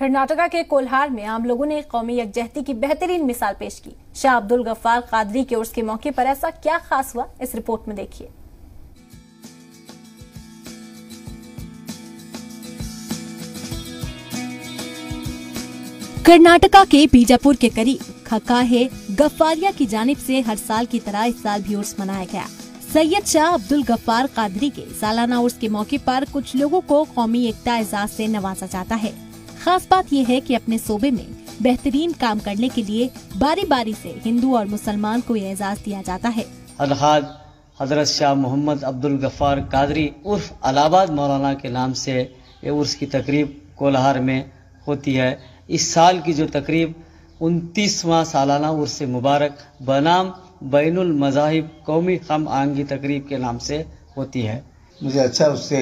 कर्नाटका के कोल्हार में आम लोगों ने कौमी यकजहती की बेहतरीन मिसाल पेश की। शाह अब्दुल गफ्फार कादरी के उर्स के मौके पर ऐसा क्या खास हुआ, इस रिपोर्ट में देखिए। कर्नाटका के बीजापुर के करीब खकाहे गफ्फारिया की जानिब से हर साल की तरह इस साल भी उर्स मनाया गया। सैयद शाह अब्दुल गफ्फार कादरी के सालाना उर्स के मौके पर कुछ लोगों को कौमी एकता एजाज से नवाजा जाता है। खास बात यह है कि अपने सूबे में बेहतरीन काम करने के लिए बारी बारी से हिंदू और मुसलमान को यह एजाज दिया जाता है। अलहाज हजरत शाह मोहम्मद अब्दुल गफ्फार कादरी उर्फ अलाहाबाद मौलाना के नाम से ये उर्स की तकरीब कोल्हार में होती है। इस साल की जो तकरीब 29वां सालाना उर्स मुबारक बनाम बैनुल मज़ाहिब कौमी हम आंगी तकरीब के नाम से होती है। मुझे अच्छा उससे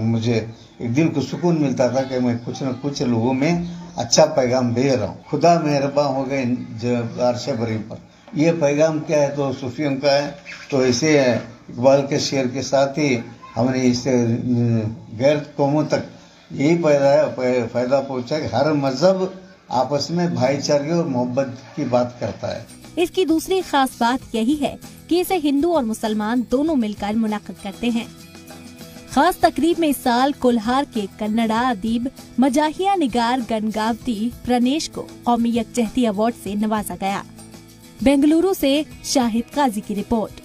मुझे एक दिल को सुकून मिलता था कि मैं कुछ न कुछ लोगों में अच्छा पैगाम दे रहा हूँ। खुदा मेहरबान हो गए अर्शे बरी पर। ये पैगाम क्या है तो सूफियों का है, तो इसे इकबाल के शेर के साथ ही हमने इसे गैर कौमों तक यही फायदा पहुंचा कि हर मजहब आपस में भाईचारे और मोहब्बत की बात करता है। इसकी दूसरी खास बात यही है कि इसे हिंदू और मुसलमान दोनों मिलकर मुनाकिद करते हैं। खास तकरीब में इस साल कोल्हार के कन्नड़ा अदीब मजाहिया निगार गनगावती प्रणेश को कौमी यकजहती अवार्ड से नवाजा गया। बेंगलुरु से शाहिद काजी की रिपोर्ट।